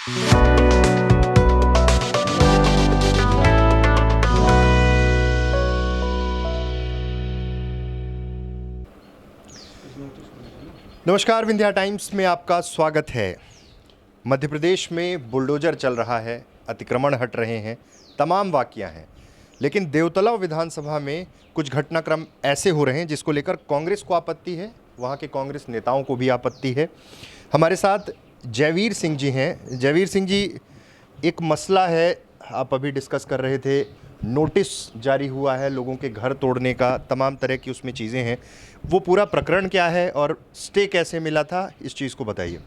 नमस्कार, विंध्या टाइम्स में आपका स्वागत है। मध्य प्रदेश में बुलडोजर चल रहा है, अतिक्रमण हट रहे हैं, तमाम वाकया हैं, लेकिन देवतला विधानसभा में कुछ घटनाक्रम ऐसे हो रहे हैं जिसको लेकर कांग्रेस को आपत्ति है, वहाँ के कांग्रेस नेताओं को भी आपत्ति है। हमारे साथ जयवीर सिंह जी हैं। जयवीर सिंह जी, एक मसला है, आप अभी डिस्कस कर रहे थे, नोटिस जारी हुआ है लोगों के घर तोड़ने का, तमाम तरह की उसमें चीज़ें हैं। वो पूरा प्रकरण क्या है और स्टे कैसे मिला था, इस चीज़ को बताइए।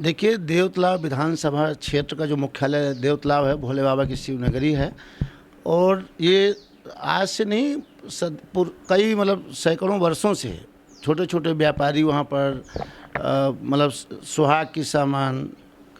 देखिए, देवतलाव विधानसभा क्षेत्र का जो मुख्यालय देवतलाव है, भोले बाबा की शिवनगरी है। और ये आज से नहीं, कई मतलब सैकड़ों वर्षों से छोटे छोटे व्यापारी वहाँ पर मतलब सुहाग की सामान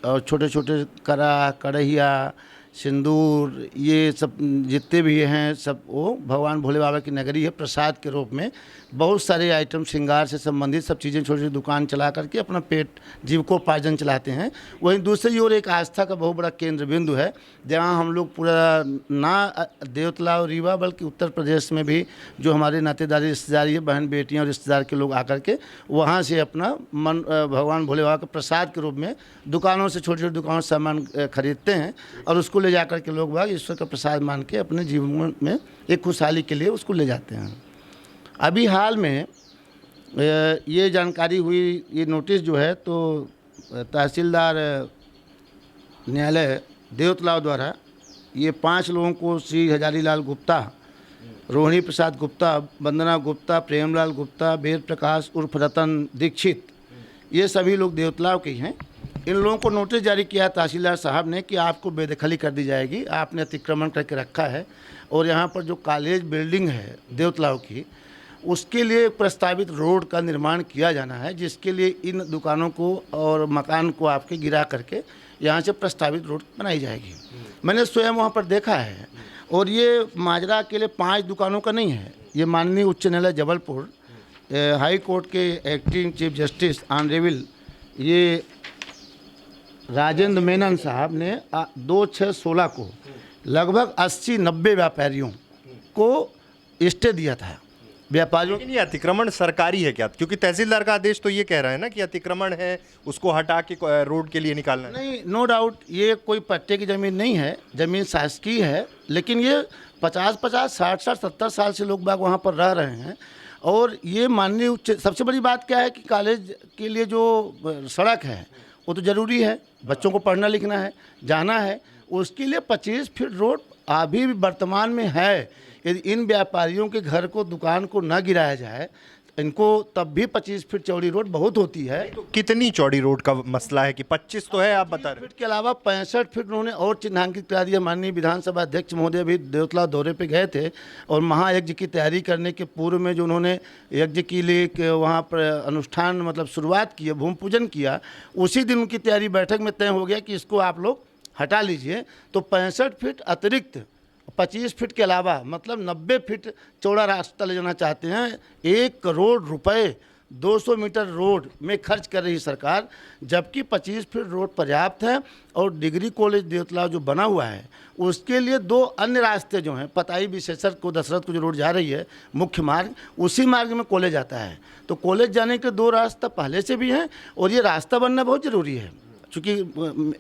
और छोटे छोटे कढ़ैया, सिंदूर, ये सब जितने भी हैं सब वो भगवान भोले बाबा की नगरी है, प्रसाद के रूप में बहुत सारे आइटम श्रृंगार से संबंधित सब चीज़ें छोटी छोटी दुकान चला करके अपना पेट जीविकोपार्जन चलाते हैं। वहीं दूसरी ओर एक आस्था का बहुत बड़ा केंद्र बिंदु है, जहाँ हम लोग पूरा ना देवतला और रीवा बल्कि उत्तर प्रदेश में भी जो हमारे नातेदारी रिश्तेदारी है, बहन बेटियाँ और रिश्तेदार के लोग आकर के वहाँ से अपना मन भगवान भोले बाबा के प्रसाद के रूप में दुकानों से छोटी छोटी दुकानों से सामान खरीदते हैं और उसको ले जाकर के लोग बाग ईश्वर का प्रसाद मान के अपने जीवन में एक खुशहाली के लिए उसको ले जाते हैं। अभी हाल में ये जानकारी हुई, ये नोटिस जो है तो तहसीलदार न्यायालय देवतलाव द्वारा ये 5 लोगों को श्री हजारी लाल गुप्ता, रोहिणी प्रसाद गुप्ता, वंदना गुप्ता, प्रेमलाल गुप्ता, वेद प्रकाश उर्फ रतन दीक्षित, ये सभी लोग देवतलाव के हैं। इन लोगों को नोटिस जारी किया तहसीलदार साहब ने कि आपको बेदखली कर दी जाएगी, आपने अतिक्रमण करके रखा है और यहाँ पर जो कॉलेज बिल्डिंग है देवतलाव की, उसके लिए प्रस्तावित रोड का निर्माण किया जाना है, जिसके लिए इन दुकानों को और मकान को आपके गिरा करके यहाँ से प्रस्तावित रोड बनाई जाएगी। मैंने स्वयं वहाँ पर देखा है और ये माजरा के लिए 5 दुकानों का नहीं है। ये माननीय उच्च न्यायालय जबलपुर हाई कोर्ट के एक्टिंग चीफ जस्टिस ऑनरेबल ये राजेंद्र मेनन साहब ने 2/6/16 को लगभग 80-90 व्यापारियों को स्टे दिया था। व्यापारियों, लेकिन ये अतिक्रमण सरकारी है क्या? क्योंकि तहसीलदार का आदेश तो ये कह रहा है ना कि अतिक्रमण है, उसको हटा के रोड के लिए निकालना है। नहीं, नो डाउट, ये कोई पट्टे की ज़मीन नहीं है, ज़मीन शासकीय है, लेकिन ये 50-50, 60-60, 70 साल से लोग बाग वहाँ पर रह रहे हैं। और ये माननीय उच्च, सबसे बड़ी बात क्या है कि कॉलेज के लिए जो सड़क है वो तो ज़रूरी है, बच्चों को पढ़ना लिखना है, जाना है, उसके लिए 25 फीट रोड अभी भी वर्तमान में है। यदि इन व्यापारियों के घर को, दुकान को न गिराया जाए, इनको तब भी 25 फीट चौड़ी रोड बहुत होती है। तो कितनी चौड़ी रोड का मसला है कि 25 तो है, आप बता रहे हैं। फीट के अलावा 65 फीट उन्होंने और चिन्हांकित करा दिया। माननीय विधानसभा अध्यक्ष महोदय भी देवतला दौरे पे गए थे और महायज्ञ की तैयारी करने के पूर्व में जो उन्होंने यज्ञ के लिए वहाँ पर अनुष्ठान मतलब शुरुआत की, भूमि पूजन किया, उसी दिन उनकी तैयारी बैठक में तय हो गया कि इसको आप लोग हटा लीजिए। तो 65 फीट अतिरिक्त 25 फीट के अलावा मतलब 90 फीट चौड़ा रास्ता ले जाना चाहते हैं। 1 करोड़ रुपए 200 मीटर रोड में खर्च कर रही सरकार, जबकि 25 फीट रोड पर्याप्त है। और डिग्री कॉलेज देवतलाव जो बना हुआ है उसके लिए 2 अन्य रास्ते जो हैं, पताई विशेषर को दशरथ को जो रोड जा रही है मुख्य मार्ग, उसी मार्ग में कॉलेज आता है। तो कॉलेज जाने के 2 रास्ता पहले से भी हैं और ये रास्ता बनना बहुत ज़रूरी है, चूँकि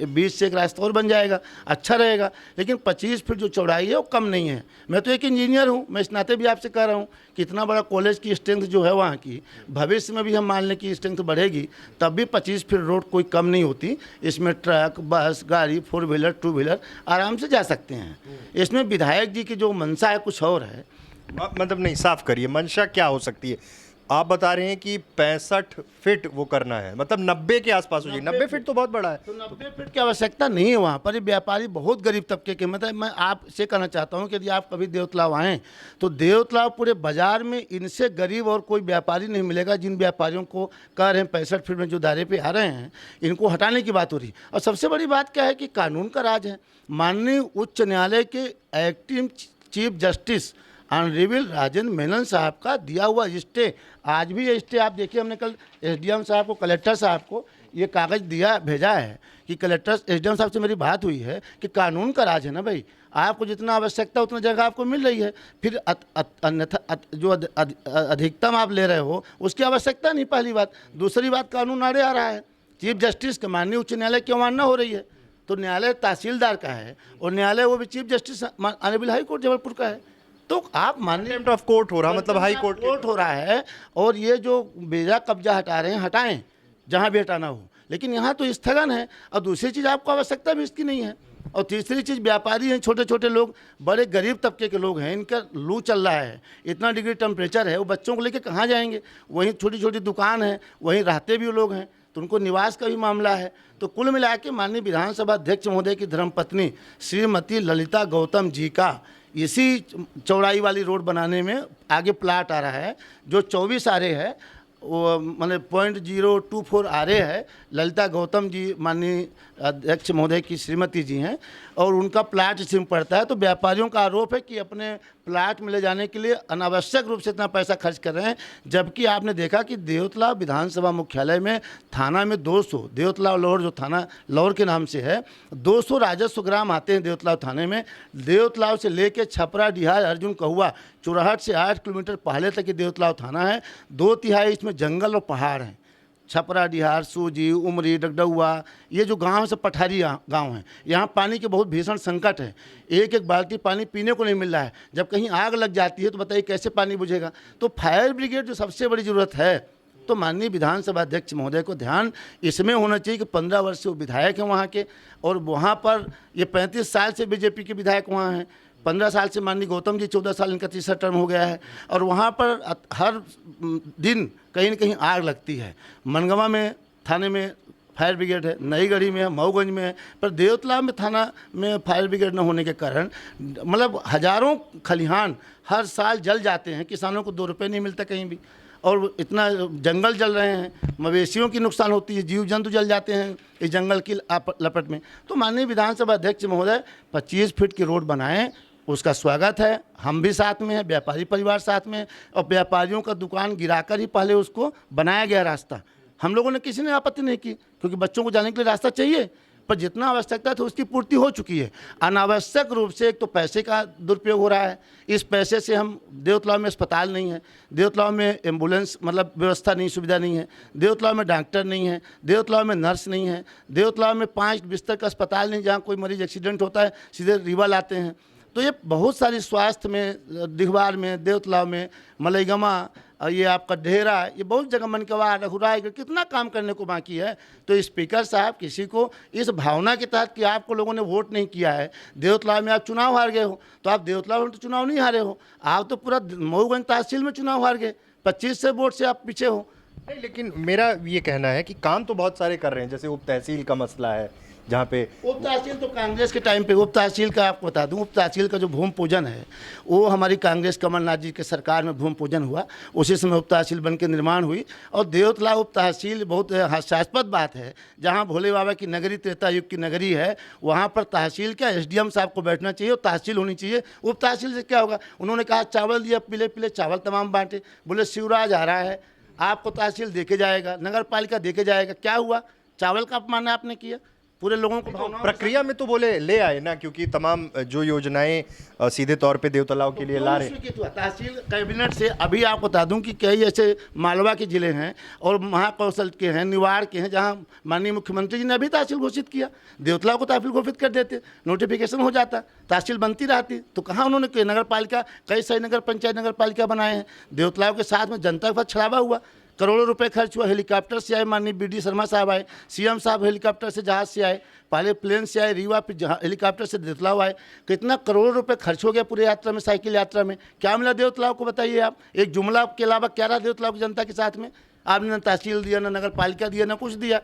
बीच से एक रास्ता और बन जाएगा, अच्छा रहेगा। लेकिन 25 फीट जो चौड़ाई है वो कम नहीं है। मैं तो एक इंजीनियर हूँ, मैं इस नाते भी आपसे कह रहा हूँ कि इतना बड़ा कॉलेज की स्ट्रेंथ जो है वहाँ की, भविष्य में भी हम मान लें कि स्ट्रेंथ बढ़ेगी, तब भी 25 फीट रोड कोई कम नहीं होती। इसमें ट्रक, बस, गाड़ी, 4 व्हीलर, 2 व्हीलर आराम से जा सकते हैं। इसमें विधायक जी की जो मंशा है कुछ और है। मतलब नहीं, साफ करिए, मंशा क्या हो सकती है? आप बता रहे हैं कि 65 फीट वो करना है, मतलब 90 के आसपास हो जाए। 90 फीट तो बहुत बड़ा है। तो 90 फीट की आवश्यकता नहीं है वहाँ पर। ये व्यापारी बहुत गरीब तबके के, मतलब मैं आपसे कहना चाहता हूँ कि यदि आप कभी देवतलाव आएँ तो देवतलाव पूरे बाजार में इनसे गरीब और कोई व्यापारी नहीं मिलेगा। जिन व्यापारियों को कह रहे हैं 65 फीट में जो दायरे पे आ रहे हैं, इनको हटाने की बात हो रही है। और सबसे बड़ी बात क्या है कि कानून का राज है। माननीय उच्च न्यायालय के acting chief justice honourable Rajendra Menon साहब का दिया हुआ स्टे, आज भी ये स्टे आप देखिए, हमने कल एसडीएम साहब को, कलेक्टर साहब को ये कागज़ भेजा है कि कलेक्टर एसडीएम साहब से मेरी बात हुई है कि कानून का राज है ना भाई, आपको जितना आवश्यकता उतना जगह आपको मिल रही है, फिर अन्यथा जो अधिकतम आप ले रहे हो उसकी आवश्यकता नहीं, पहली बात। दूसरी बात, कानून आड़े आ रहा है। चीफ जस्टिस के माननीय उच्च न्यायालय की अवमानना हो रही है, तो न्यायालय तहसीलदार का है और न्यायालय वो भी chief justice honourable high court Jabalpur का है। तो आप माननीय कंटेम्प्ट ऑफ कोर्ट हो रहा, मतलब हाई कोर्ट हो रहा है। और ये जो बेजा कब्जा हटा रहे हैं, हटाएं जहाँ भी हटाना हो, लेकिन यहाँ तो स्थगन है। और दूसरी चीज़, आपको आवश्यकता भी इसकी नहीं है। और तीसरी चीज़, व्यापारी हैं, छोटे छोटे लोग, बड़े गरीब तबके के लोग हैं, इनका लू चल रहा है, इतना डिग्री टेम्परेचर है, वो बच्चों को लेकर कहाँ जाएंगे? वहीं छोटी छोटी दुकान है, वहीं रहते भी लोग हैं, तो उनको निवास का भी मामला है। तो कुल मिला के माननीय विधानसभा अध्यक्ष महोदय की धर्मपत्नी श्रीमती ललिता गौतम जी का इसी चौड़ाई वाली रोड बनाने में आगे प्लाट आ रहा है, जो 24 आरे है, वो मतलब 0.024 आरे है। ललिता गौतम जी माननीय अध्यक्ष महोदय की श्रीमती जी हैं और उनका प्लाट इसी में पड़ता है। तो व्यापारियों का आरोप है कि अपने प्लाट में ले जाने के लिए अनावश्यक रूप से इतना पैसा खर्च कर रहे हैं, जबकि आपने देखा कि देवतला विधानसभा मुख्यालय में थाना में 200 देवतला लौर, जो थाना लौर के नाम से है, 200 राजस्व ग्राम आते हैं देवतलाव थाने में। देवतलाव से लेके छपरा, डिहार, अर्जुन कहुआ, चुराहट से 8 किलोमीटर पहले तक ये देवतलाव थाना है। 2/3 इसमें जंगल और पहाड़ हैं। छपरा, डिहार, सूजी, उमरी, डगडुआ, ये जो गांव से पठारी गांव हैं, यहाँ पानी के बहुत भीषण संकट है। एक एक बाल्टी पानी पीने को नहीं मिल रहा है। जब कहीं आग लग जाती है तो बताइए कैसे पानी बुझेगा? तो फायर ब्रिगेड जो सबसे बड़ी ज़रूरत है, तो माननीय विधानसभा अध्यक्ष महोदय को ध्यान इसमें होना चाहिए कि 15 वर्ष से वो विधायक हैं वहाँ के, और वहाँ पर ये 35 साल से बीजेपी के विधायक वहाँ हैं। 15 साल से माननीय गौतम जी, 14 साल इनका तीसरा टर्म हो गया है, और वहाँ पर हर दिन कहीं न कहीं आग लगती है। मनगवा में थाने में फायर ब्रिगेड है, नई गढ़ी में है, मऊगंज में है, पर देवतला में थाना में फायर ब्रिगेड न होने के कारण मतलब हजारों खलिहान हर साल जल जाते हैं। किसानों को 2 रुपये नहीं मिलता कहीं भी, और इतना जंगल जल रहे हैं, मवेशियों की नुकसान होती है, जीव जंतु जल जाते हैं इस जंगल की लपट में। तो माननीय विधानसभा अध्यक्ष महोदय 25 फीट की रोड बनाएं, उसका स्वागत है। हम भी साथ में हैं, व्यापारी परिवार साथ में, और व्यापारियों का दुकान गिराकर ही पहले उसको बनाया गया रास्ता। हम लोगों ने किसी ने आपत्ति नहीं की, क्योंकि बच्चों को जाने के लिए रास्ता चाहिए, पर जितना आवश्यकता था उसकी पूर्ति हो चुकी है। अनावश्यक रूप से एक तो पैसे का दुरुपयोग हो रहा है। इस पैसे से हम, देवतलाव में अस्पताल नहीं है, देवतलाव में एम्बुलेंस मतलब व्यवस्था नहीं, सुविधा नहीं है, देवतलाव में डॉक्टर नहीं है, देवतलाव में नर्स नहीं है, देवतलाव में 5 बिस्तर का अस्पताल नहीं, जहाँ कोई मरीज एक्सीडेंट होता है सीधे रीवा लाते हैं। तो ये बहुत सारी स्वास्थ्य में, दिघवार में, देवतलाव में, मलईगमा, ये आपका ढेरा, ये बहुत जगह, मनकवा, रघुरायगढ़, कितना काम करने को बाकी है। तो स्पीकर साहब, किसी को इस भावना के तहत कि आपको लोगों ने वोट नहीं किया है, देवतलाव में आप चुनाव हार गए हो, तो आप देवतलाव में तो चुनाव नहीं हारे हो, आप तो पूरा मऊगंज तहसील में चुनाव हार गए, 25 से वोट से आप पीछे हो। नहीं, लेकिन मेरा ये कहना है कि काम तो बहुत सारे कर रहे हैं, जैसे उप तहसील का मसला है, जहाँ पे उप तहसील तो कांग्रेस के टाइम पे, उप तहसील का आपको बता दूं, उप तहसील का जो भूमि पूजन है वो हमारी कांग्रेस कमलनाथ जी के सरकार में भूमि पूजन हुआ, उसी समय उप तहसील बन के निर्माण हुई। और देवतला उप तहसील बहुत हास्यास्पद बात है, जहाँ भोले बाबा की नगरी, त्रेता युग की नगरी है, वहाँ पर तहसील क्या, एसडीएम साहब को बैठना चाहिए और तहसील होनी चाहिए। उप तहसील से क्या होगा? उन्होंने कहा चावल दिया, पीले पीले चावल तमाम बांटे, बोले शिवराज आ रहा है, आपको तहसील देके जाएगा, नगर पालिका देके जाएगा। क्या हुआ? चावल का अपमान आपने किया, पूरे लोगों को भावना प्रक्रिया में तो बोले ले आए ना, क्योंकि तमाम जो योजनाएं सीधे तौर पे देवतलाव के लिए ला रहे हैं। तहसील कैबिनेट से अभी आपको बता दूं कि कई ऐसे मालवा के जिले हैं और महाकौशल के हैं, निवाड़ के हैं, जहां माननीय मुख्यमंत्री जी ने अभी तहसील घोषित किया। देवतलाव को तहसील घोषित कर देते, नोटिफिकेशन हो जाता, तहसील बनती रहती। तो कहाँ उन्होंने नगर पालिका, कई सारी नगर पंचायत, नगर पालिका बनाए हैं। देवतलाव के साथ में जनता के साथ छलावा हुआ, करोड़ों रुपए खर्च हुआ। हेलीकॉप्टर से आए, माननीय बीडी शर्मा साहब आए, सीएम साहब हेलीकॉप्टर से, जहाज से आए, पहले प्लेन से आए रीवा, फिर हेलीकॉप्टर से देवतलाव आए। कितना करोड़ों रुपए खर्च हो गया पूरे यात्रा में, साइकिल यात्रा में। क्या मिला देवतलाव को बताइए आप? एक जुमला के अलावा क्या रहा देवतलाव की जनता के साथ में? आपने न तहसील दिया, न नगर पालिका दिया, न कुछ दिया।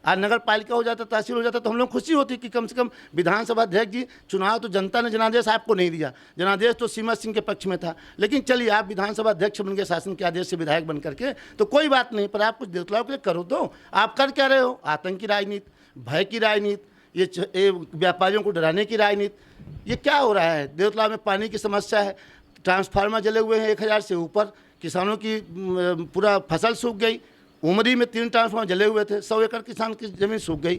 आज नगर पालिका हो जाता, तहसील हो जाता, तो हम लोग खुशी होती कि कम से कम विधानसभा अध्यक्ष जी, चुनाव तो जनता ने जनादेश आपको नहीं दिया, जनादेश तो सीमा सिंह के पक्ष में था, लेकिन चलिए आप विधानसभा अध्यक्ष बन गए शासन के आदेश से विधायक बन करके, तो कोई बात नहीं, पर आप कुछ देवतलाव के लिए करो। तो आप कर क्या रहे हो? आतंक की राजनीति, भय की राजनीति, ये व्यापारियों को डराने की राजनीति, ये क्या हो रहा है? देवतलाव में पानी की समस्या है, ट्रांसफार्मर जले हुए हैं 1000 से ऊपर, किसानों की पूरा फसल सूख गई, उमरी में 3 ट्रांसफार्मर जले हुए थे, 100 एकड़ किसान की ज़मीन सूख गई,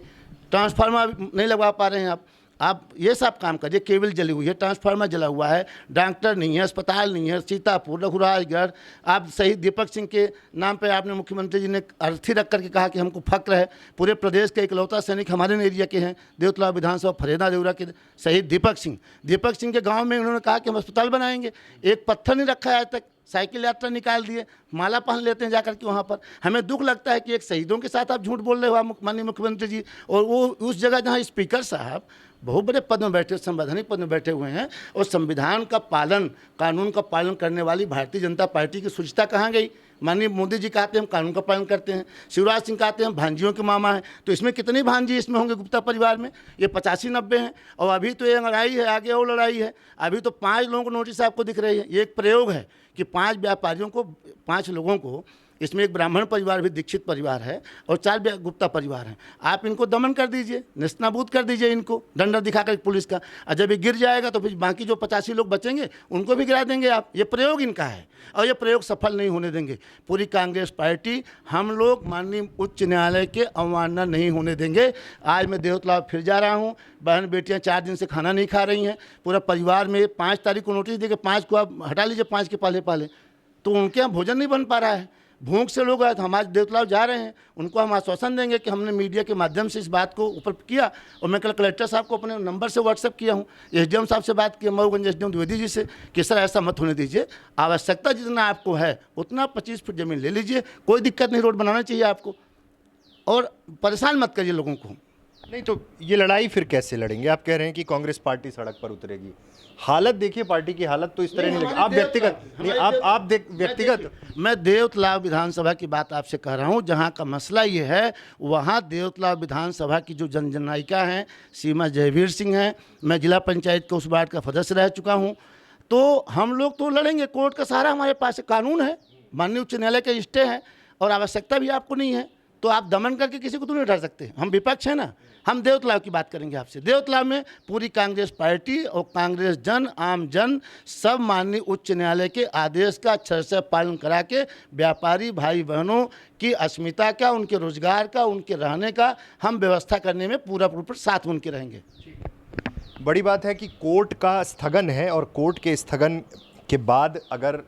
ट्रांसफार्मर नहीं लगवा पा रहे हैं आप ये सब काम करिए। केबल जली हुई है, ट्रांसफार्मर जला हुआ है, डॉक्टर नहीं है, अस्पताल नहीं है, सीतापुर, रघुराजगढ़। आप शहीद दीपक सिंह के नाम पे आपने मुख्यमंत्री जी ने अर्थी रख करके कहा कि हमको फक्र है, पूरे प्रदेश के इकलौता सैनिक हमारे एरिया के हैं, देवतला विधानसभा फरेदा देवरा के शहीद दीपक सिंह के गाँव में उन्होंने कहा कि हम अस्पताल बनाएंगे। एक पत्थर नहीं रखा है आज तक, साइकिल यात्रा निकाल दिए, माला पहन लेते हैं जाकर के वहाँ पर। हमें दुख लगता है कि एक शहीदों के साथ आप झूठ बोल रहे हो माननीय मुख्यमंत्री जी, और वो उस जगह जहाँ स्पीकर साहब बहुत बड़े पद में बैठे, संवैधानिक पद में बैठे हुए हैं, और संविधान का पालन, कानून का पालन करने वाली भारतीय जनता पार्टी की शुचिता कहाँ गई? माननीय मोदी जी कहते हैं हम कानून का पालन करते हैं, शिवराज सिंह कहते हैं हम भांजियों के मामा हैं, तो इसमें कितनी भांजी इसमें होंगे गुप्ता परिवार में? ये 85-90 हैं, और अभी तो ये लड़ाई है, आगे और लड़ाई है। अभी तो 5 लोगों को नोटिस आपको दिख रही है। ये एक प्रयोग है कि 5 व्यापारियों को, 5 लोगों को, इसमें एक ब्राह्मण परिवार भी दीक्षित परिवार है और 4 गुप्ता परिवार हैं, आप इनको दमन कर दीजिए, नेस्तनाबूद कर दीजिए इनको डंडा दिखाकर पुलिस का। और जब ये गिर जाएगा तो फिर बाकी जो 85 लोग बचेंगे उनको भी गिरा देंगे आप। ये प्रयोग इनका है और ये प्रयोग सफल नहीं होने देंगे। पूरी कांग्रेस पार्टी, हम लोग माननीय उच्च न्यायालय के अवमानना नहीं होने देंगे। आज मैं देवतला फिर जा रहा हूँ, बहन बेटियाँ 4 दिन से खाना नहीं खा रही हैं, पूरा परिवार में 5 तारीख को नोटिस देके 5 को आप हटा लीजिए, 5 के पहले तो उनके यहाँ भोजन नहीं बन पा रहा है, भूख से लोग आए। तो हम आज देवतलाव जा रहे हैं, उनको हम आश्वासन देंगे कि हमने मीडिया के माध्यम से इस बात को ऊपर किया, और मैं कल कलेक्टर साहब को अपने नंबर से व्हाट्सएप किया हूँ, एसडीएम साहब से बात की, मऊगंज एसडीएम द्विवेदी जी से, कि सर ऐसा मत होने दीजिए, आवश्यकता जितना आपको है उतना 25 फीट ज़मीन ले लीजिए, कोई दिक्कत नहीं, रोड बनाना चाहिए आपको, और परेशान मत करिए लोगों को। नहीं तो ये लड़ाई फिर कैसे लड़ेंगे? आप कह रहे हैं कि कांग्रेस पार्टी सड़क पर उतरेगी। हालत देखिए, पार्टी की हालत तो इस तरह नहीं लगी। आप व्यक्तिगत नहीं, आप व्यक्तिगत, मैं देवतला विधानसभा की बात आपसे कह रहा हूँ, जहाँ का मसला ये है, वहाँ देवतला विधानसभा की जो जननायिका हैं सीमा जयवीर सिंह हैं, मैं जिला पंचायत के उस वार्ड का सदस्य रह चुका हूँ, तो हम लोग तो लड़ेंगे, कोर्ट का सहारा हमारे पास है, कानून है, माननीय उच्च न्यायालय के स्टे हैं, और आवश्यकता भी आपको नहीं है, तो आप दमन करके किसी को तो नहीं उठा सकते। हम विपक्ष है ना, हम देवतलाव की बात करेंगे आपसे। देवतलाव में पूरी कांग्रेस पार्टी और कांग्रेस जन, आम जन सब माननीय उच्च न्यायालय के आदेश का अक्षर से पालन करा के व्यापारी भाई बहनों की अस्मिता का, उनके रोजगार का, उनके रहने का हम व्यवस्था करने में पूरा साथ उनके रहेंगे। बड़ी बात है कि कोर्ट का स्थगन है, और कोर्ट के स्थगन के बाद अगर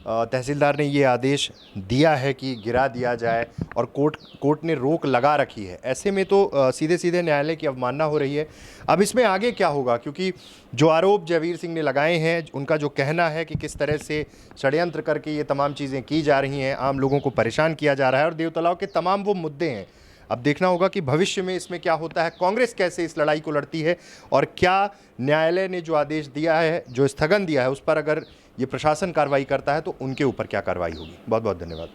तहसीलदार ने ये आदेश दिया है कि गिरा दिया जाए, और कोर्ट ने रोक लगा रखी है, ऐसे में तो सीधे सीधे न्यायालय की अवमानना हो रही है। अब इसमें आगे क्या होगा? क्योंकि जो आरोप जयवीर सिंह ने लगाए हैं, उनका जो कहना है कि किस तरह से षड्यंत्र करके ये तमाम चीज़ें की जा रही हैं, आम लोगों को परेशान किया जा रहा है, और देवतलाव के तमाम वो मुद्दे हैं। अब देखना होगा कि भविष्य में इसमें क्या होता है, कांग्रेस कैसे इस लड़ाई को लड़ती है, और क्या न्यायालय ने जो आदेश दिया है, जो स्थगन दिया है, उस पर अगर ये प्रशासन कार्रवाई करता है तो उनके ऊपर क्या कार्रवाई होगी। बहुत बहुत धन्यवाद।